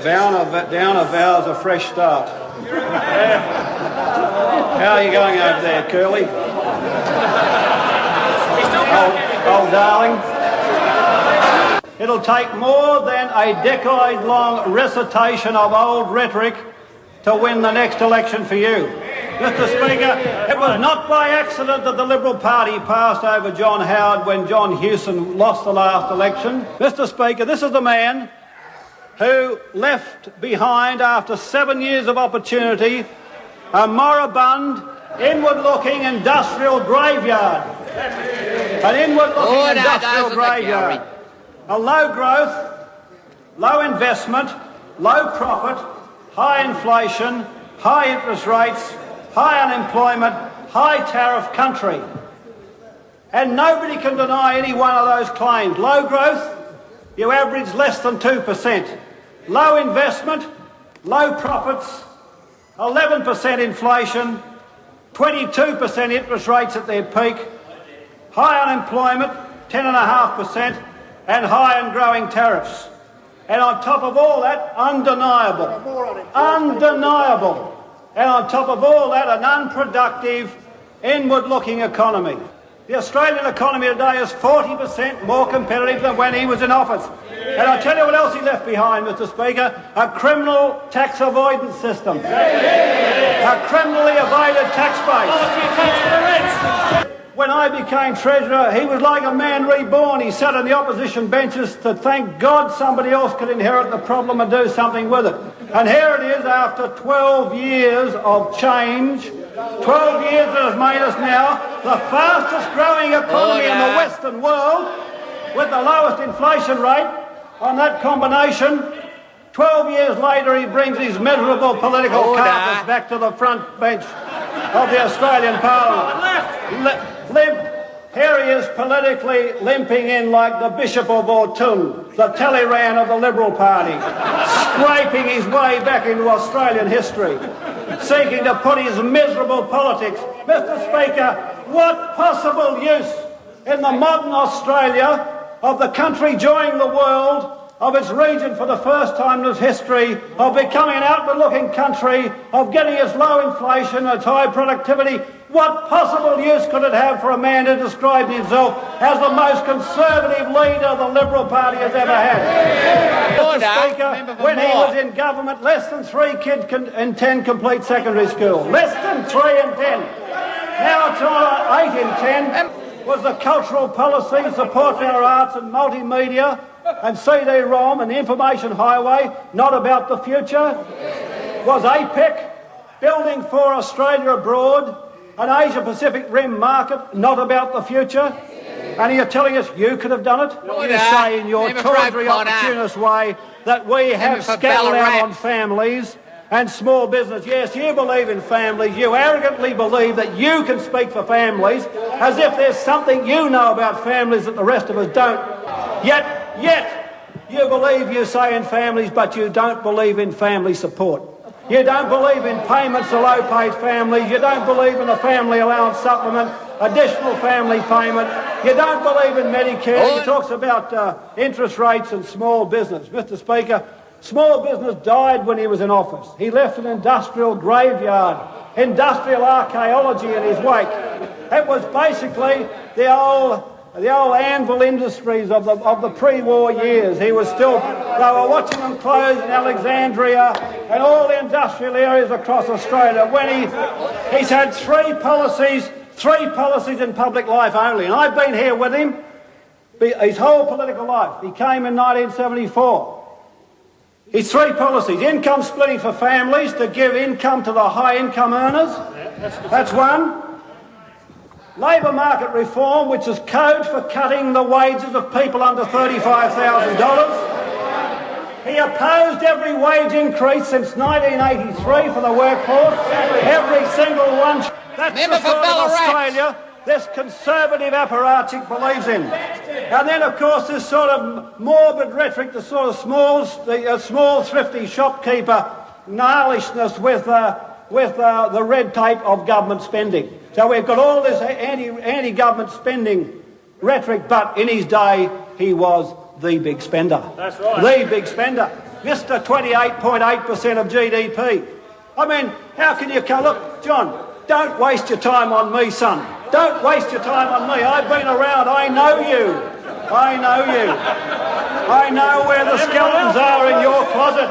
Downer vows a fresh start. How are you going over there, Curly? Old darling. It'll take more than a decade-long recitation of old rhetoric to win the next election for you. Mr. Speaker, it was not by accident that the Liberal Party passed over John Howard when John Hewson lost the last election. Mr. Speaker, this is the man who left behind, after 7 years of opportunity, a moribund, inward-looking industrial graveyard. An inward-looking industrial graveyard. A low growth, low investment, low profit, high inflation, high interest rates, high unemployment, high tariff country. And nobody can deny any one of those claims. Low growth, you average less than 2%. Low investment, low profits, 11% inflation, 22% interest rates at their peak, high unemployment, 10.5%, and high and growing tariffs. And on top of all that, undeniable, and on top of all that, an unproductive, inward-looking economy. The Australian economy today is 40% more competitive than when he was in office. And I'll tell you what else he left behind, Mr. Speaker, a criminal tax avoidance system. A criminally evaded tax base. When I became Treasurer, he was like a man reborn. He sat on the opposition benches to thank God somebody else could inherit the problem and do something with it. And here it is, after 12 years of change, 12 years that has made us now the fastest growing economy in the Western world, with the lowest inflation rate on that combination. 12 years later, he brings his miserable political carcass back to the front bench of the Australian Parliament. Here he is, politically limping in like the Bishop of Autun, the Talleyrand of the Liberal Party, scraping his way back into Australian history, seeking to put his miserable politics. Mr. Speaker, what possible use in the modern Australia of the country joining the world, of its region for the first time in its history, of becoming an outward-looking country, of getting its low inflation, its high productivity, what possible use could it have for a man who described himself as the most conservative leader the Liberal Party has ever had? Mr. Speaker, when he was in government, less than 3 kids in 10 complete secondary school. Less than 3 in 10. Now it's on 8 in 10. Was the cultural policy, support for our arts and multimedia and CD-ROM and the information highway not about the future? Was APEC, building for Australia abroad, an Asia-Pacific Rim market, not about the future? And you're telling us you could have done it? You say in your tawdry, opportunist way that we have scattered out on families and small business. Yes, you believe in families. You arrogantly believe that you can speak for families as if there's something you know about families that the rest of us don't. Yet you believe, you say, in families, but you don't believe in family support. You don't believe in payments to low-paid families. You don't believe in the family allowance supplement, additional family payment. You don't believe in Medicare. He talks about interest rates and small business. Mr. Speaker, small business died when he was in office. He left an industrial graveyard, industrial archaeology in his wake. It was basically the old anvil industries of the pre-war years. They were watching them close in Alexandria and all the industrial areas across Australia. When he's had three policies in public life only. And I've been here with him his whole political life. He came in 1974. His 3 policies: income splitting for families to give income to the high income earners. That's one. Labour market reform, which is code for cutting the wages of people under $35,000. He opposed every wage increase since 1983 for the workforce. Every single one. That's the sort of Australia this conservative apparatchik believes in. And then, of course, this sort of morbid rhetoric, the sort of small thrifty shopkeeper gnarlishness with the red tape of government spending. So we've got all this anti-government spending rhetoric, but in his day he was the big spender. That's right. The big spender. Mr. 28.8% of GDP. I mean, how can you come... Look, John, don't waste your time on me, son. Don't waste your time on me. I've been around. I know you. I know you. I know where the skeletons are in your closet.